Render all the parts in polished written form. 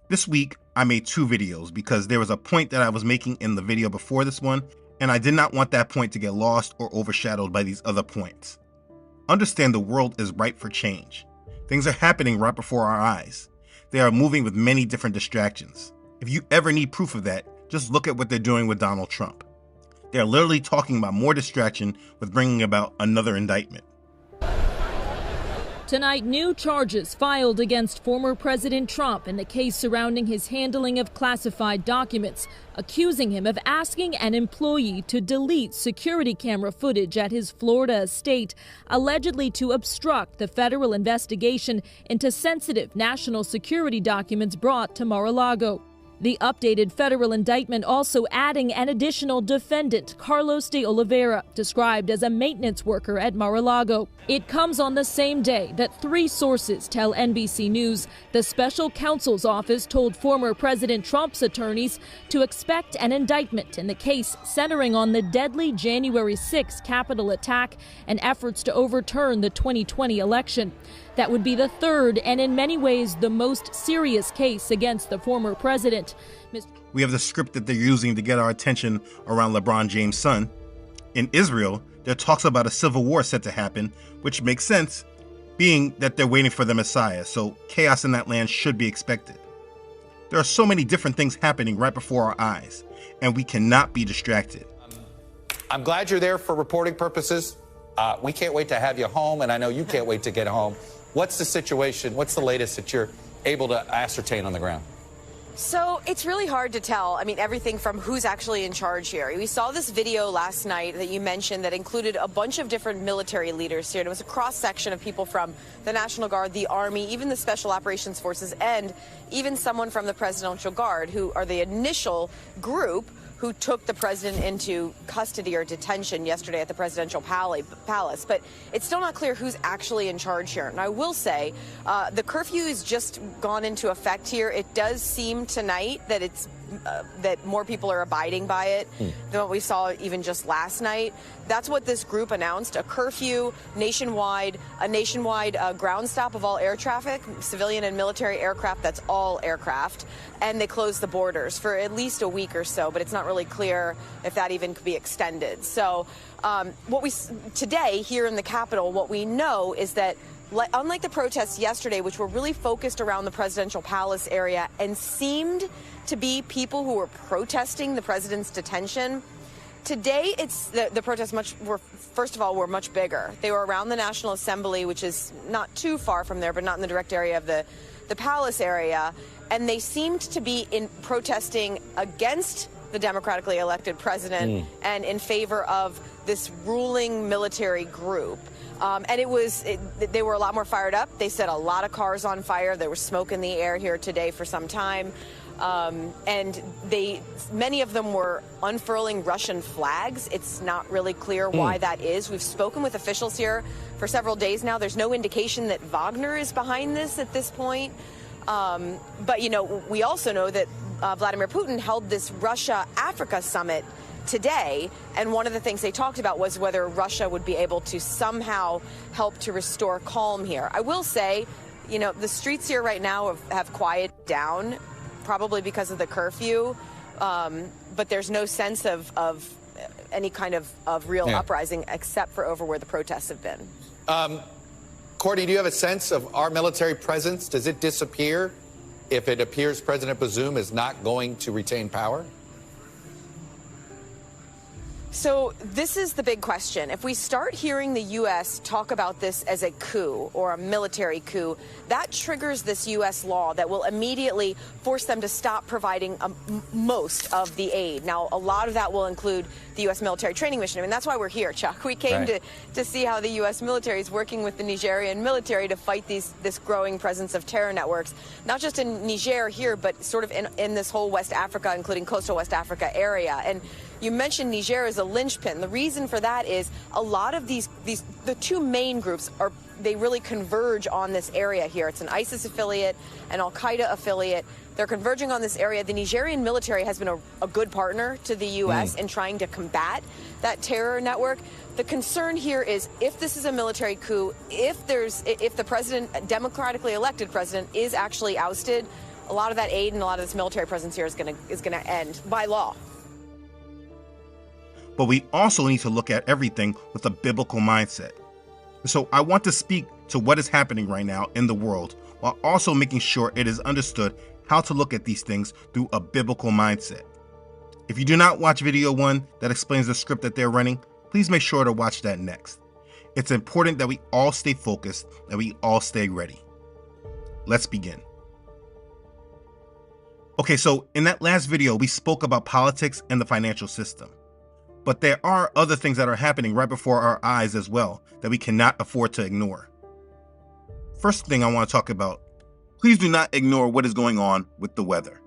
This week, I made 2 videos because there was a point that I was making in the video before this one, and I did not want that point to get lost or overshadowed by these other points. Understand the world is ripe for change. Things are happening right before our eyes. They are moving with many different distractions. If you ever need proof of that, just look at what they're doing with Donald Trump. They're literally talking about more distraction with bringing about another indictment. Tonight, new charges filed against former President Trump in the case surrounding his handling of classified documents, accusing him of asking an employee to delete security camera footage at his Florida estate, allegedly to obstruct the federal investigation into sensitive national security documents brought to Mar-a-Lago. The updated federal indictment also adding an additional defendant, Carlos de Oliveira, described as a maintenance worker at Mar-a-Lago. It comes on the same day that 3 sources tell NBC News the special counsel's office told former President Trump's attorneys to expect an indictment in the case centering on the deadly January 6 Capitol attack and efforts to overturn the 2020 election. That would be the 3rd and in many ways the most serious case against the former president. We have the script that they're using to get our attention around LeBron James' son. In Israel, there are talks about a civil war set to happen, which makes sense, being that they're waiting for the Messiah, so chaos in that land should be expected. There are so many different things happening right before our eyes, and we cannot be distracted. I'm glad you're there for reporting purposes. We can't wait to have you home, and I know you can't wait to get home. What's the situation? What's the latest that you're able to ascertain on the ground? So it's really hard to tell. I mean, everything from who's actually in charge here. We saw this video last night that you mentioned that included a bunch of different military leaders here. And it was a cross-section of people from the National Guard, the Army, even the Special Operations Forces, and even someone from the Presidential Guard, who are the initial group who took the president into custody or detention yesterday at the presidential palace. But it's still not clear who's actually in charge here. And I will say the curfew has just gone into effect here. It does seem tonight that that more people are abiding by it than what we saw even just last night. That's what this group announced, a curfew nationwide, ground stop of all air traffic, civilian and military aircraft, that's all aircraft. And they closed the borders for at least a week or so, but it's not really clear if that even could be extended. So today here in the Capitol, what we know is that unlike the protests yesterday, which were really focused around the presidential palace area and seemed to be people who were protesting the president's detention, today the protests were much bigger. They were around the National Assembly, which is not too far from there, but not in the direct area of the palace area. And they seemed to be protesting against the democratically elected president and in favor of this ruling military group. And they were a lot more fired up. They set a lot of cars on fire. There was smoke in the air here today for some time. And many of them were unfurling Russian flags. It's not really clear why that is. We've spoken with officials here for several days now. There's no indication that Wagner is behind this at this point. But, we also know that Vladimir Putin held this Russia-Africa summit today, and one of the things they talked about was whether Russia would be able to somehow help to restore calm here. I will say, the streets here right now have quieted down, probably because of the curfew, but there's no sense of any kind of real uprising except for over where the protests have been. Courtney, do you have a sense of our military presence? Does it disappear if it appears President Bazoum is not going to retain power? So this is the big question. If we start hearing the U.S. talk about this as a coup or a military coup, that triggers this U.S. law that will immediately force them to stop providing most of the aid. Now, a lot of that will include the U.S. military training mission. I mean, that's why we're here, Chuck. We came to see how the U.S. military is working with the Nigerian military to fight this growing presence of terror networks, not just in Niger here, but sort of in this whole West Africa, including coastal West Africa area. And you mentioned Niger as a linchpin. The reason for that is a lot of the 2 main groups they really converge on this area here. It's an ISIS affiliate, an Al-Qaeda affiliate. They're converging on this area. The Nigerian military has been a good partner to the U.S. in trying to combat that terror network. The concern here is if this is a military coup, if the president, democratically elected president, is actually ousted, a lot of that aid and a lot of this military presence here is going to end by law. But we also need to look at everything with a biblical mindset. So I want to speak to what is happening right now in the world, while also making sure it is understood how to look at these things through a biblical mindset. If you do not watch video 1 that explains the script that they're running, please make sure to watch that next. It's important that we all stay focused and we all stay ready. Let's begin. Okay, so in that last video, we spoke about politics and the financial system. But there are other things that are happening right before our eyes as well that we cannot afford to ignore. First thing I want to talk about, please do not ignore what is going on with the weather.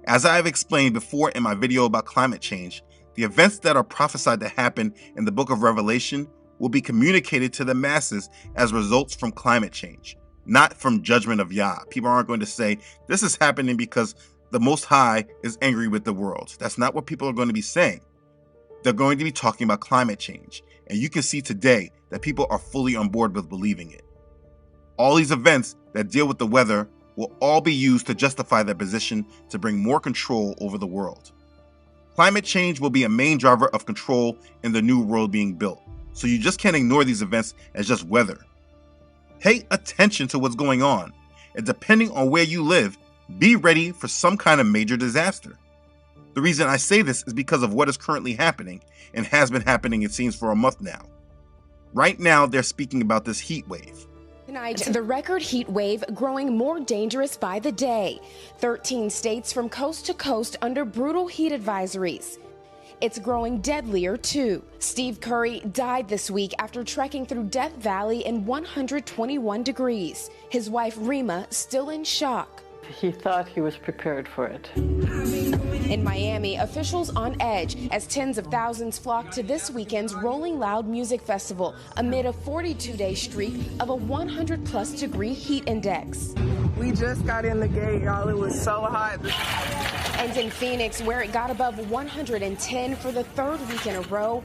As I have explained before in my video about climate change, the events that are prophesied to happen in the book of Revelation will be communicated to the masses as results from climate change, not from judgment of Yah. People aren't going to say, this is happening because the Most High is angry with the world. That's not what people are going to be saying. They're going to be talking about climate change, and you can see today that people are fully on board with believing it. All these events that deal with the weather will all be used to justify their position to bring more control over the world. Climate change will be a main driver of control in the new world being built, so you just can't ignore these events as just weather. Pay attention to what's going on, and depending on where you live, be ready for some kind of major disaster. The reason I say this is because of what is currently happening and has been happening, it seems, for a month now. Right now, they're speaking about this heat wave. Tonight, the record heat wave growing more dangerous by the day. 13 states from coast to coast under brutal heat advisories. It's growing deadlier, too. Steve Curry died this week after trekking through Death Valley in 121 degrees. His wife, Rima, still in shock. He thought he was prepared for it. In Miami, officials on edge as tens of thousands flock to this weekend's Rolling Loud Music Festival amid a 42-day streak of a 100-plus degree heat index. We just got in the gate, y'all. It was so hot. And in Phoenix, where it got above 110 for the third week in a row,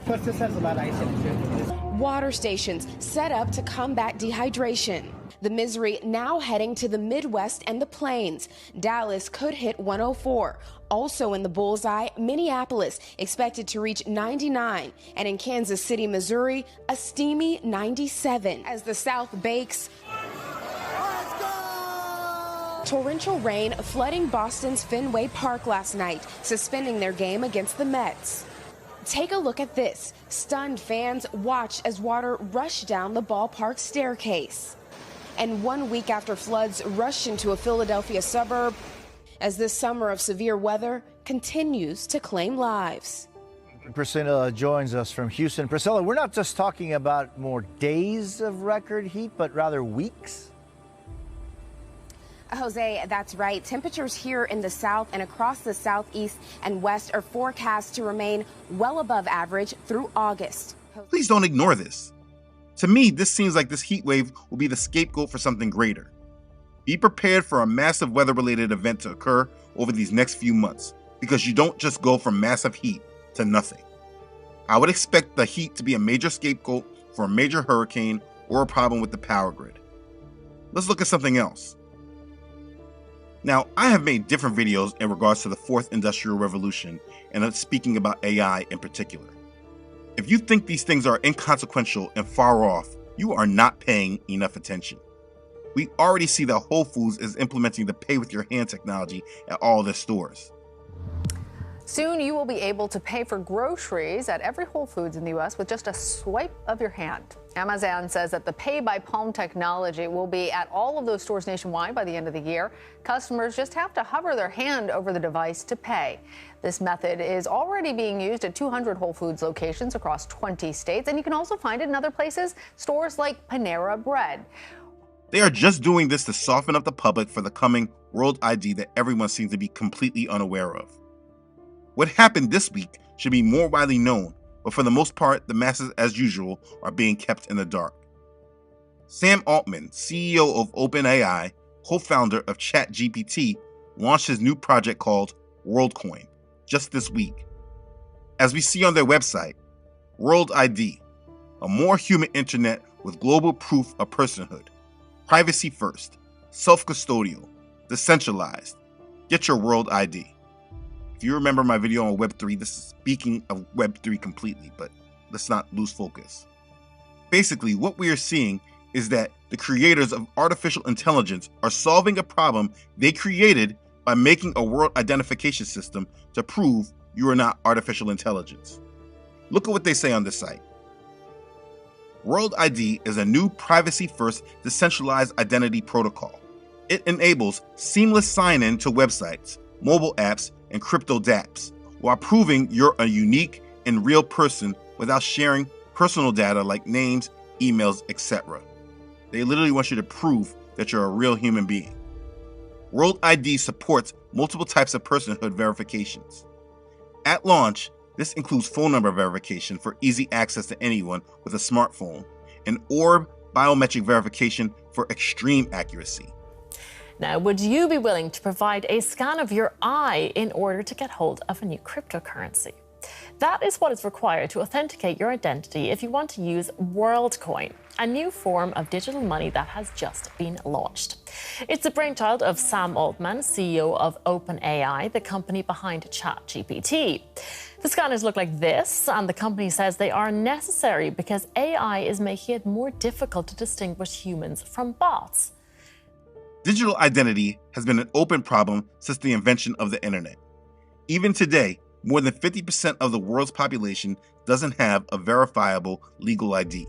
water stations set up to combat dehydration. The misery now heading to the Midwest and the Plains. Dallas could hit 104. Also in the bullseye, Minneapolis expected to reach 99. And in Kansas City, Missouri, a steamy 97. As the South bakes, torrential rain flooding Boston's Fenway Park last night, suspending their game against the Mets. Take a look at this. Stunned fans watch as water rushed down the ballpark staircase. And 1 week after floods rushed into a Philadelphia suburb, as this summer of severe weather continues to claim lives. Priscilla joins us from Houston. Priscilla, we're not just talking about more days of record heat, but rather weeks? Jose, that's right. Temperatures here in the south and across the southeast and west are forecast to remain well above average through August. Please don't ignore this. To me, this seems like this heat wave will be the scapegoat for something greater. Be prepared for a massive weather-related event to occur over these next few months, because you don't just go from massive heat to nothing. I would expect the heat to be a major scapegoat for a major hurricane or a problem with the power grid. Let's look at something else. Now, I have made different videos in regards to the fourth industrial revolution and speaking about AI in particular. If you think these things are inconsequential and far off, you are not paying enough attention. We already see that Whole Foods is implementing the pay with your hand technology at all their stores. Soon you will be able to pay for groceries at every Whole Foods in the U.S. with just a swipe of your hand. Amazon says that the Pay by Palm technology will be at all of those stores nationwide by the end of the year. Customers just have to hover their hand over the device to pay. This method is already being used at 200 Whole Foods locations across 20 states, and you can also find it in other places, stores like Panera Bread. They are just doing this to soften up the public for the coming World ID that everyone seems to be completely unaware of. What happened this week should be more widely known, but for the most part, the masses, as usual, are being kept in the dark. Sam Altman, CEO of OpenAI, co-founder of ChatGPT, launched his new project called WorldCoin just this week. As we see on their website, World ID, a more human internet with global proof of personhood, privacy first, self-custodial, decentralized, get your World ID. If you remember my video on Web3, this is speaking of Web3 completely, but let's not lose focus. Basically, what we are seeing is that the creators of artificial intelligence are solving a problem they created by making a world identification system to prove you are not artificial intelligence. Look at what they say on this site. World ID is a new privacy-first decentralized identity protocol. It enables seamless sign-in to websites, mobile apps, and crypto dApps, while proving you're a unique and real person without sharing personal data like names, emails, etc. They literally want you to prove that you're a real human being. World ID supports multiple types of personhood verifications. At launch, this includes phone number verification for easy access to anyone with a smartphone, and orb biometric verification for extreme accuracy. Now, would you be willing to provide a scan of your eye in order to get hold of a new cryptocurrency? That is what is required to authenticate your identity if you want to use WorldCoin, a new form of digital money that has just been launched. It's the brainchild of Sam Altman, CEO of OpenAI, the company behind ChatGPT. The scanners look like this, and the company says they are necessary because AI is making it more difficult to distinguish humans from bots. Digital identity has been an open problem since the invention of the internet. Even today, more than 50% of the world's population doesn't have a verifiable legal ID.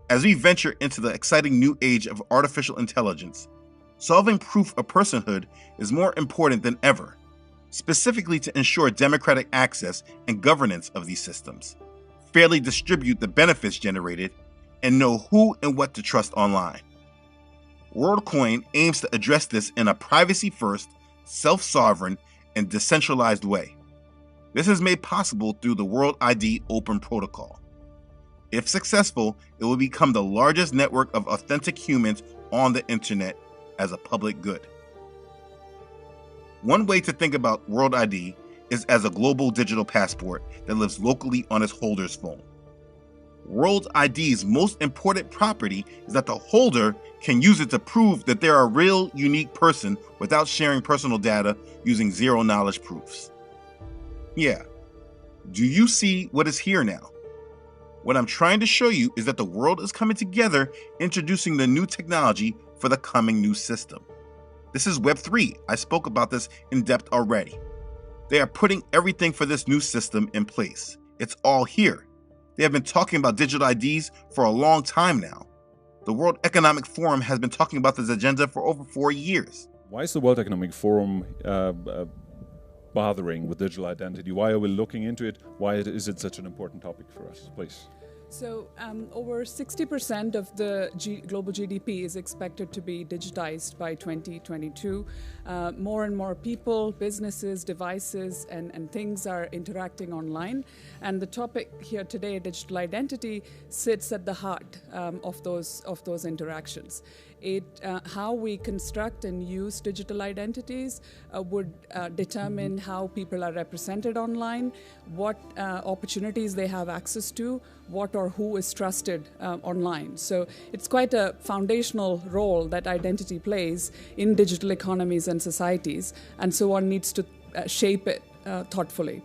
As we venture into the exciting new age of artificial intelligence, solving proof of personhood is more important than ever, specifically to ensure democratic access and governance of these systems, fairly distribute the benefits generated, and know who and what to trust online. WorldCoin aims to address this in a privacy-first, self-sovereign, and decentralized way. This is made possible through the World ID Open Protocol. If successful, it will become the largest network of authentic humans on the internet as a public good. One way to think about World ID is as a global digital passport that lives locally on its holder's phone. World ID's most important property is that the holder can use it to prove that they're a real, unique person without sharing personal data using zero-knowledge proofs. Yeah, do you see what is here now? What I'm trying to show you is that the world is coming together, introducing the new technology for the coming new system. This is Web3. I spoke about this in depth already. They are putting everything for this new system in place. It's all here. They have been talking about digital IDs for a long time now. The World Economic Forum has been talking about this agenda for over 4 years. Why is the World Economic Forum bothering with digital identity? Why are we looking into it? Why is it such an important topic for us? Please. So over 60% of the global GDP is expected to be digitized by 2022. More and more people, businesses, devices, and things are interacting online. And the topic here today, digital identity, sits at the heart of those interactions. How we construct and use digital identities would determine how people are represented online, what opportunities they have access to, what or who is trusted online. So it's quite a foundational role that identity plays in digital economies and societies, and so one needs to shape it thoughtfully.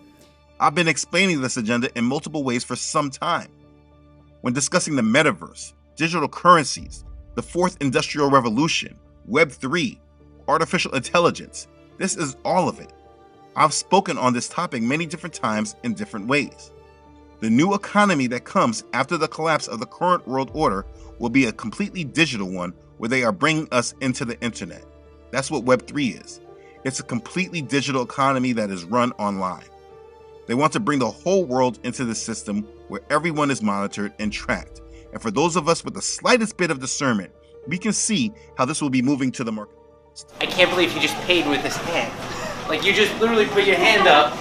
I've been explaining this agenda in multiple ways for some time. When discussing the metaverse, digital currencies, the fourth industrial revolution, Web3, artificial intelligence, this is all of it. I've spoken on this topic many different times in different ways. The new economy that comes after the collapse of the current world order will be a completely digital one where they are bringing us into the internet. That's what Web3 is. It's a completely digital economy that is run online. They want to bring the whole world into the system where everyone is monitored and tracked. And for those of us with the slightest bit of discernment, we can see how this will be moving to the market. I can't believe he just paid with his hand. Like, you just literally put your hand up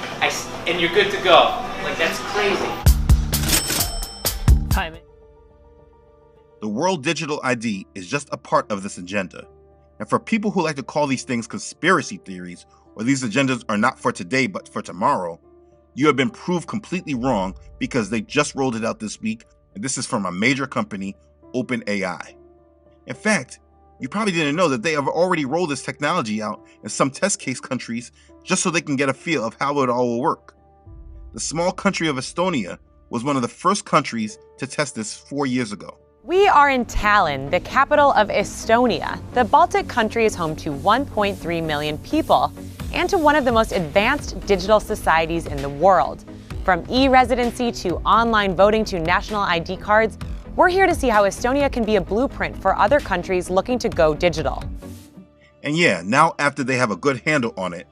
and you're good to go. Like, that's crazy. Timing. The World Digital ID is just a part of this agenda. And for people who like to call these things conspiracy theories, or these agendas are not for today but for tomorrow, you have been proved completely wrong because they just rolled it out this week, and this is from a major company, OpenAI. In fact, You probably didn't know that they have already rolled this technology out in some test case countries just so they can get a feel of how it all will work. The small country of Estonia was one of the first countries to test this 4 years ago. We are in Tallinn, the capital of Estonia. The Baltic country is home to 1.3 million people and to one of the most advanced digital societies in the world. From e-residency to online voting to national ID cards, we're here to see how Estonia can be a blueprint for other countries looking to go digital. And yeah, now after they have a good handle on it,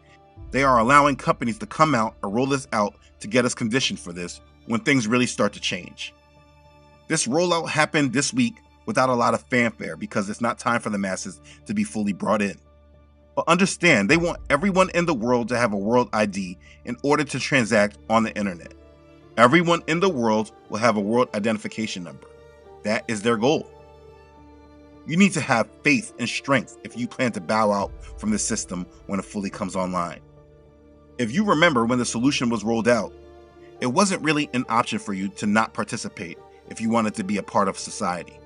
they are allowing companies to come out and roll this out to get us conditioned for this when things really start to change. This rollout happened this week without a lot of fanfare because it's not time for the masses to be fully brought in. But understand, they want everyone in the world to have a world ID in order to transact on the internet. Everyone in the world will have a world identification number. That is their goal. You need to have faith and strength if you plan to bow out from the system when it fully comes online. If you remember when the solution was rolled out, it wasn't really an option for you to not participate if you wanted to be a part of society.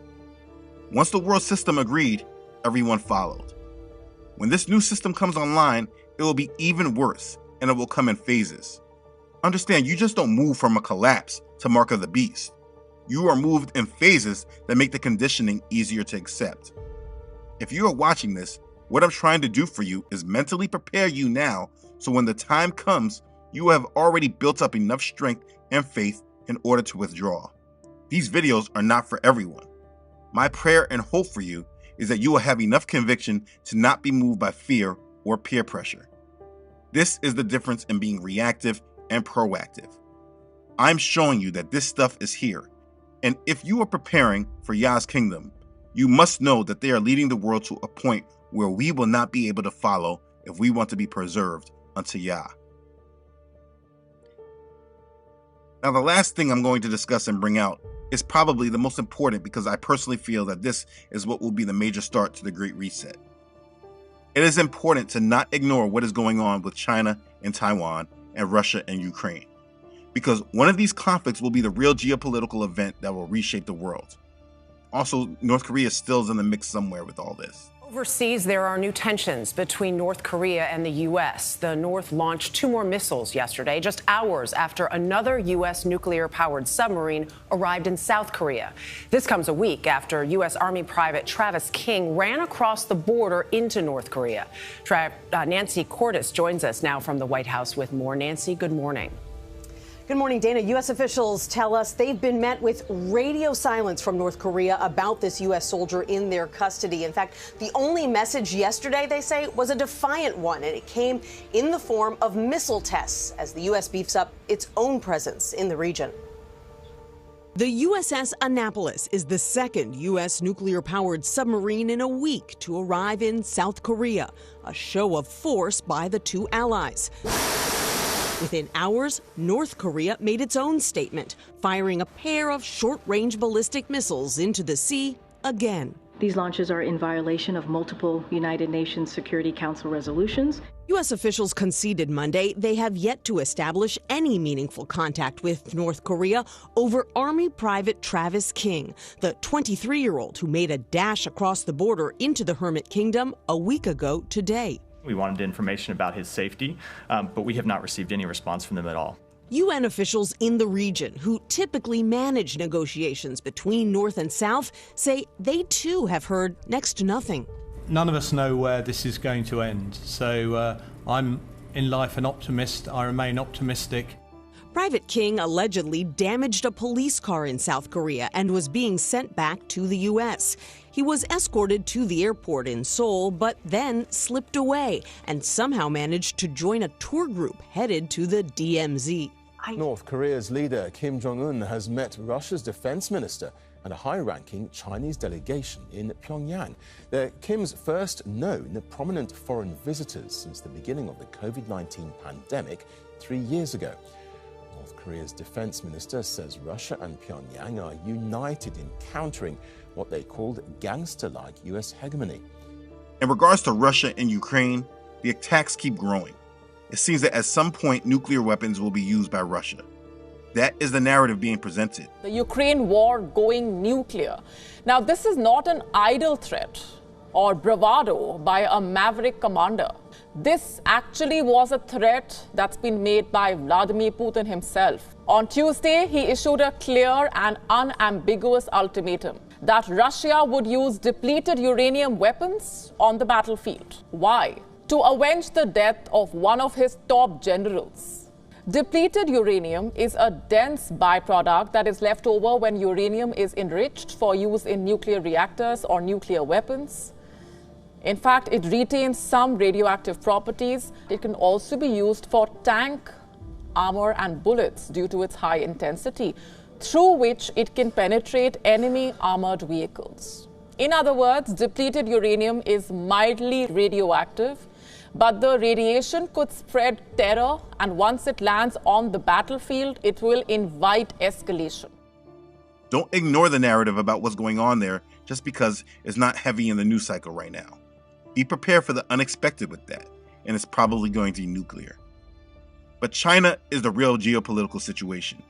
Once the world system agreed, everyone followed. When this new system comes online, it will be even worse, and it will come in phases. Understand, you just don't move from a collapse to Mark of the Beast. You are moved in phases that make the conditioning easier to accept. If you are watching this, what I'm trying to do for you is mentally prepare you now so when the time comes, you have already built up enough strength and faith in order to withdraw. These videos are not for everyone. My prayer and hope for you is that you will have enough conviction to not be moved by fear or peer pressure. This is the difference in being reactive and proactive. I'm showing you that this stuff is here. And if you are preparing for Yah's kingdom, you must know that they are leading the world to a point where we will not be able to follow if we want to be preserved unto Yah. Now, the last thing I'm going to discuss and bring out is probably the most important because I personally feel that this is what will be the major start to the Great Reset. It is important to not ignore what is going on with China and Taiwan and Russia and Ukraine, because one of these conflicts will be the real geopolitical event that will reshape the world. Also, North Korea still is in the mix somewhere with all this. Overseas, there are new tensions between North Korea and the U.S. The North launched 2 more missiles yesterday, just hours after another U.S. nuclear-powered submarine arrived in South Korea. This comes a week after U.S. Army Private Travis King ran across the border into North Korea. Nancy Cordes joins us now from the White House with more. Nancy, good morning. Good morning, Dana. U.S. officials tell us they've been met with radio silence from North Korea about this U.S. soldier in their custody. In fact, the only message yesterday, they say, was a defiant one, and it came in the form of missile tests as the U.S. beefs up its own presence in the region. The USS Annapolis is the second U.S. nuclear-powered submarine in a week to arrive in South Korea, a show of force by the two allies. Within hours, North Korea made its own statement, firing a pair of short-range ballistic missiles into the sea again. These launches are in violation of multiple United Nations Security Council resolutions. U.S. officials conceded Monday they have yet to establish any meaningful contact with North Korea over Army Private Travis King, the 23-year-old who made a dash across the border into the Hermit Kingdom a week ago today. We wanted information about his safety, but we have not received any response from them at all. UN officials in the region, who typically manage negotiations between North and South, say they too have heard next to nothing. None of us know where this is going to end, so I'm in life an optimist. I remain optimistic. Private King allegedly damaged a police car in South Korea and was being sent back to the U.S. He was escorted to the airport in Seoul, but then slipped away and somehow managed to join a tour group headed to the DMZ. North Korea's leader Kim Jong-un has met Russia's defense minister and a high-ranking Chinese delegation in Pyongyang. They're Kim's first known prominent foreign visitors since the beginning of the COVID-19 pandemic 3 years ago. North Korea's defense minister says Russia and Pyongyang are united in countering what they called gangster-like U.S. hegemony. In regards to Russia and Ukraine, the attacks keep growing. It seems that at some point nuclear weapons will be used by Russia. That is the narrative being presented. The Ukraine war going nuclear. Now, this is not an idle threat or bravado by a maverick commander. This actually was a threat that's been made by Vladimir Putin himself. On Tuesday, he issued a clear and unambiguous ultimatum that Russia would use depleted uranium weapons on the battlefield. Why? To avenge the death of one of his top generals. Depleted uranium is a dense byproduct that is left over when uranium is enriched for use in nuclear reactors or nuclear weapons. In fact, it retains some radioactive properties. It can also be used for tank, armor, and bullets due to its high intensity, through which it can penetrate enemy armored vehicles. In other words, depleted uranium is mildly radioactive, but the radiation could spread terror, and once it lands on the battlefield, it will invite escalation. Don't ignore the narrative about what's going on there just because it's not heavy in the news cycle right now. Be prepared for the unexpected with that, and it's probably going to be nuclear. But China is the real geopolitical situation.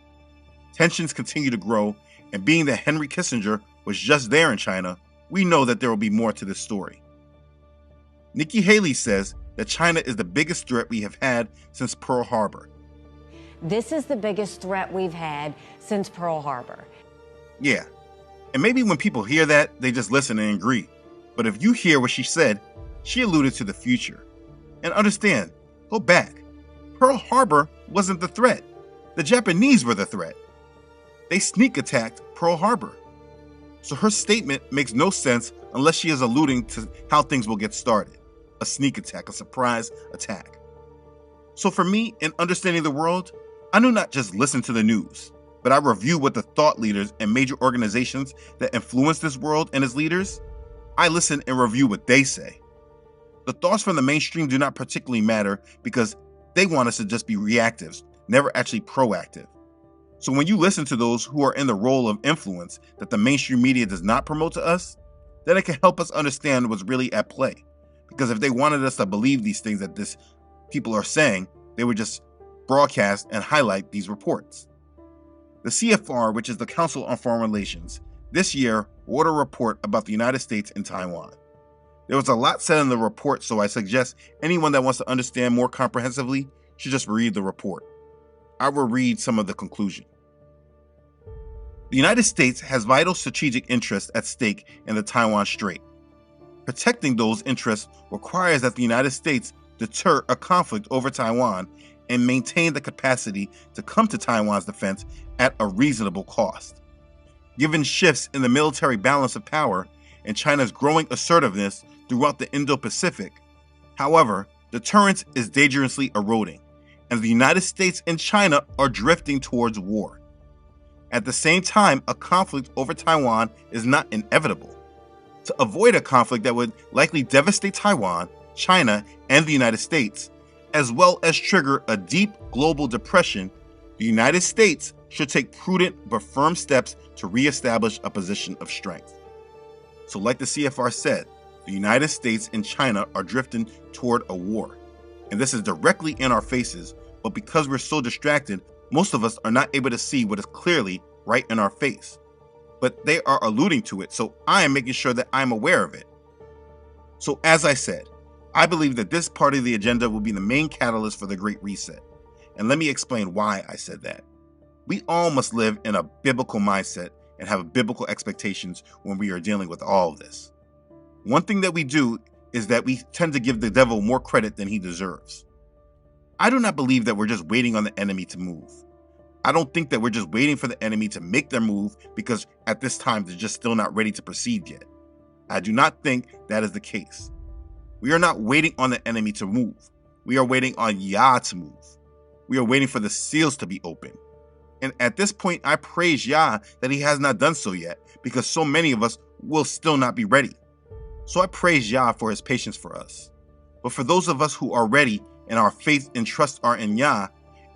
Tensions continue to grow, and being that Henry Kissinger was just there in China, we know that there will be more to this story. Nikki Haley says that China is the biggest threat we have had since Pearl Harbor. This is the biggest threat we've had since Pearl Harbor. Yeah, and maybe when people hear that, they just listen and agree. But if you hear what she said, she alluded to the future. And understand, go back. Pearl Harbor wasn't the threat. The Japanese were the threat. They sneak attacked Pearl Harbor. So her statement makes no sense unless she is alluding to how things will get started. A sneak attack, a surprise attack. So for me, in understanding the world, I do not just listen to the news, but I review what the thought leaders and major organizations that influence this world and its leaders, I listen and review what they say. The thoughts from the mainstream do not particularly matter because they want us to just be reactives, never actually proactive. So when you listen to those who are in the role of influence that the mainstream media does not promote to us, then it can help us understand what's really at play. Because if they wanted us to believe these things that these people are saying, they would just broadcast and highlight these reports. The CFR, which is the Council on Foreign Relations, this year wrote a report about the United States and Taiwan. There was a lot said in the report, so I suggest anyone that wants to understand more comprehensively should just read the report. I will read some of the conclusion. The United States has vital strategic interests at stake in the Taiwan Strait. Protecting those interests requires that the United States deter a conflict over Taiwan and maintain the capacity to come to Taiwan's defense at a reasonable cost. Given shifts in the military balance of power and China's growing assertiveness throughout the Indo-Pacific, however, deterrence is dangerously eroding, and the United States and China are drifting towards war. At the same time, a conflict over Taiwan is not inevitable. To avoid a conflict that would likely devastate Taiwan, China, and the United States, as well as trigger a deep global depression, the United States should take prudent but firm steps to reestablish a position of strength. So like the CFR said, the United States and China are drifting toward a war. And this is directly in our faces, but because we're so distracted, most of us are not able to see what is clearly right in our face. But they are alluding to it, so I am making sure that I'm aware of it. So as I said, I believe that this part of the agenda will be the main catalyst for the Great Reset. And let me explain why I said that. We all must live in a biblical mindset and have biblical expectations when we are dealing with all of this. One thing that we do is that we tend to give the devil more credit than he deserves. I do not believe that we're just waiting on the enemy to move. I don't think that we're just waiting for the enemy to make their move because at this time they're just still not ready to proceed yet. I do not think that is the case. We are not waiting on the enemy to move. We are waiting on Yah to move. We are waiting for the seals to be opened. And at this point, I praise Yah that he has not done so yet because so many of us will still not be ready. So I praise Yah for his patience for us. But for those of us who are ready and our faith and trust are in Yah,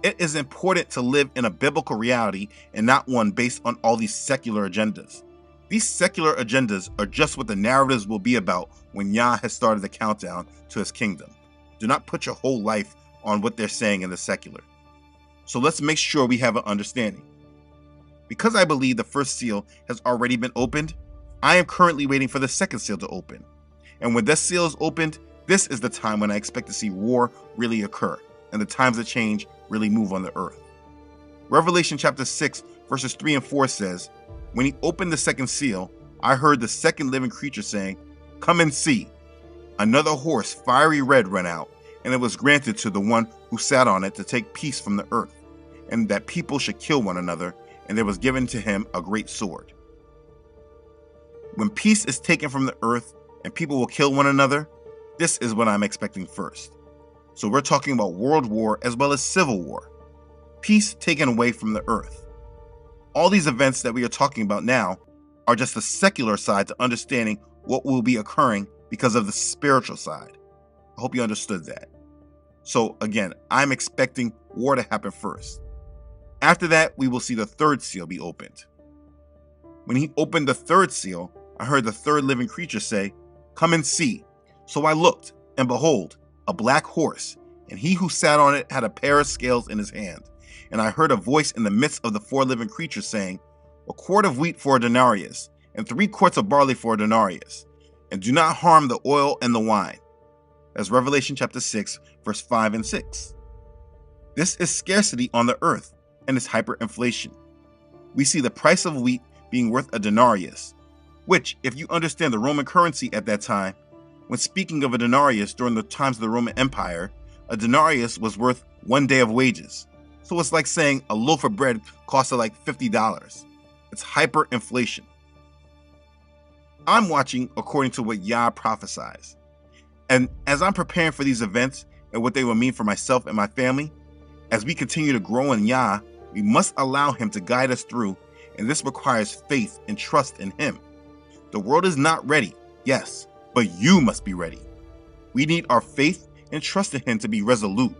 it is important to live in a biblical reality and not one based on all these secular agendas. These secular agendas are just what the narratives will be about when Yah has started the countdown to his kingdom. Do not put your whole life on what they're saying in the secular. So let's make sure we have an understanding. Because I believe the first seal has already been opened, I am currently waiting for the second seal to open. And when this seal is opened, this is the time when I expect to see war really occur and the times of change really move on the earth. Revelation chapter 6 verses 3 and 4 says, "When he opened the second seal, I heard the second living creature saying, 'Come and see.' Another horse, fiery red, ran out, and it was granted to the one who sat on it to take peace from the earth, and that people should kill one another, and there was given to him a great sword." When peace is taken from the earth and people will kill one another, this is what I'm expecting first. So we're talking about world war as well as civil war. Peace taken away from the earth. All these events that we are talking about now are just the secular side to understanding what will be occurring because of the spiritual side. I hope you understood that. So again, I'm expecting war to happen first. After that, we will see the third seal be opened. When he opened the third seal, I heard the third living creature say, "Come and see." So I looked, and behold, a black horse, and he who sat on it had a pair of scales in his hand. And I heard a voice in the midst of the four living creatures saying, "A quart of wheat for a denarius, and 3 quarts of barley for a denarius, and do not harm the oil and the wine." That's Revelation chapter 6, verse 5 and 6. This is scarcity on the earth, and it's hyperinflation. We see the price of wheat being worth a denarius, which, if you understand the Roman currency at that time, when speaking of a denarius during the times of the Roman Empire, a denarius was worth 1 day of wages. So it's like saying a loaf of bread costed like $50. It's hyperinflation. I'm watching according to what Yah prophesies. And as I'm preparing for these events and what they will mean for myself and my family, as we continue to grow in Yah, we must allow him to guide us through, and this requires faith and trust in him. The world is not ready, yes, but you must be ready. We need our faith and trust in him to be resolute.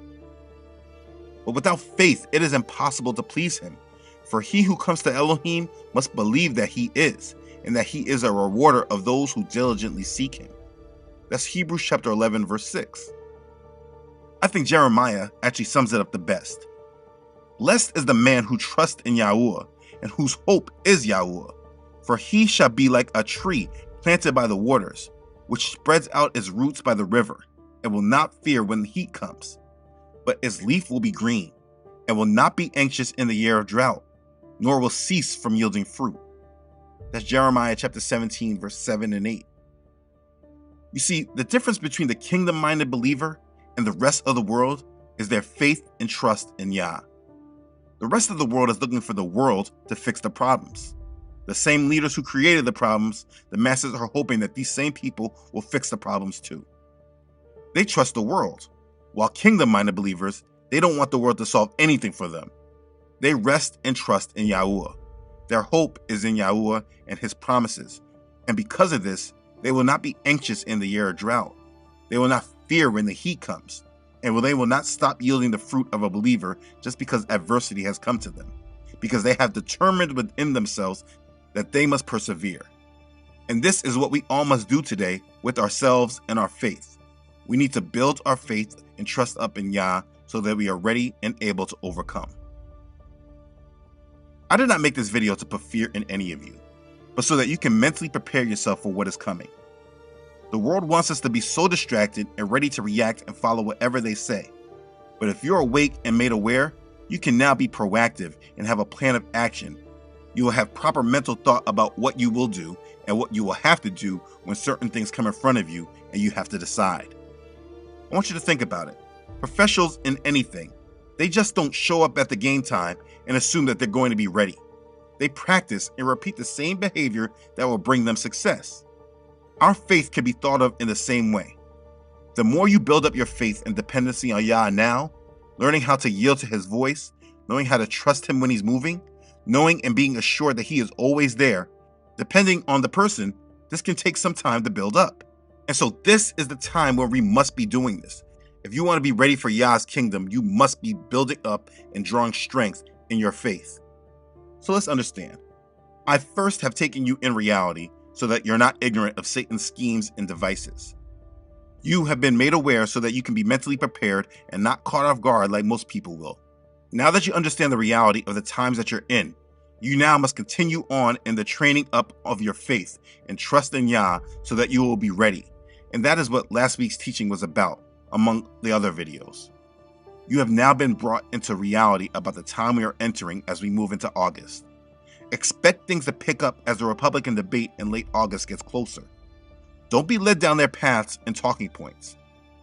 But without faith, it is impossible to please him. For he who comes to Elohim must believe that he is, and that he is a rewarder of those who diligently seek him. That's Hebrews chapter 11, verse 6. I think Jeremiah actually sums it up the best. Blessed is the man who trusts in Yahuwah, and whose hope is Yahuwah. For he shall be like a tree planted by the waters, which spreads out its roots by the river, and will not fear when the heat comes. But its leaf will be green, and will not be anxious in the year of drought, nor will cease from yielding fruit. That's Jeremiah chapter 17, verse 7 and 8. You see, the difference between the kingdom-minded believer and the rest of the world is their faith and trust in Yah. The rest of the world is looking for the world to fix the problems. The same leaders who created the problems, the masses are hoping that these same people will fix the problems too. They trust the world, while kingdom-minded believers, they don't want the world to solve anything for them. They rest and trust in Yahuwah. Their hope is in Yahuwah and his promises, and because of this, they will not be anxious in the year of drought. They will not fear when the heat comes, and they will not stop yielding the fruit of a believer just because adversity has come to them, because they have determined within themselves that they must persevere. And this is what we all must do today with ourselves and our faith. We need to build our faith and trust up in Yah so that we are ready and able to overcome. I did not make this video to put fear in any of you, but so that you can mentally prepare yourself for what is coming. The world wants us to be so distracted and ready to react and follow whatever they say. But if you're awake and made aware, you can now be proactive and have a plan of action. You will have proper mental thought about what you will do and what you will have to do when certain things come in front of you and you have to decide. I want you to think about it. Professionals in anything, they just don't show up at the game time and assume that they're going to be ready. They practice and repeat the same behavior that will bring them success. Our faith can be thought of in the same way. The more you build up your faith and dependency on Yah now, learning how to yield to his voice, knowing how to trust him when he's moving, knowing and being assured that he is always there, depending on the person, this can take some time to build up. And so this is the time where we must be doing this. If you want to be ready for Yah's kingdom, you must be building up and drawing strength in your faith. So let's understand. I first have taken you in reality so that you're not ignorant of Satan's schemes and devices. You have been made aware so that you can be mentally prepared and not caught off guard like most people will. Now that you understand the reality of the times that you're in, you now must continue on in the training up of your faith and trust in Yah so that you will be ready. And that is what last week's teaching was about, among the other videos. You have now been brought into reality about the time we are entering as we move into August. Expect things to pick up as the Republican debate in late August gets closer. Don't be led down their paths and talking points.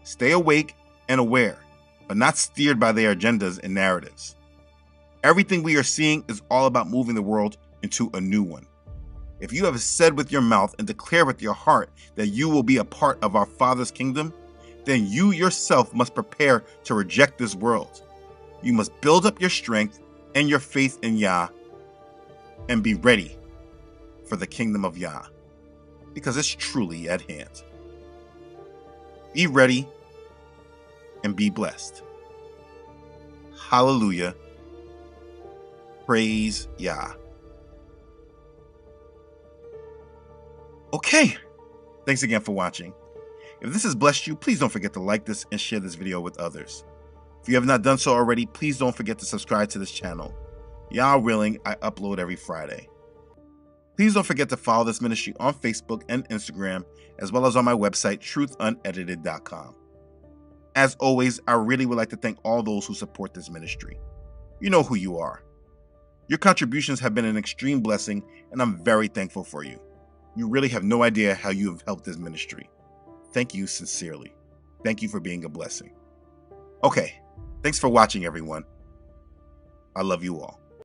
Stay awake and aware, but not steered by their agendas and narratives. Everything we are seeing is all about moving the world into a new one. If you have said with your mouth and declare with your heart that you will be a part of our Father's kingdom, then you yourself must prepare to reject this world. You must build up your strength and your faith in Yah and be ready for the kingdom of Yah, because it's truly at hand. Be ready and be blessed. Hallelujah. Praise Yah. Okay, thanks again for watching. If this has blessed you, please don't forget to like this and share this video with others. If you have not done so already, please don't forget to subscribe to this channel. Yah willing, I upload every Friday. Please don't forget to follow this ministry on Facebook and Instagram, as well as on my website, truthunedited.com. As always, I really would like to thank all those who support this ministry. You know who you are. Your contributions have been an extreme blessing, and I'm very thankful for you. You really have no idea how you have helped this ministry. Thank you sincerely. Thank you for being a blessing. Okay, thanks for watching, everyone. I love you all.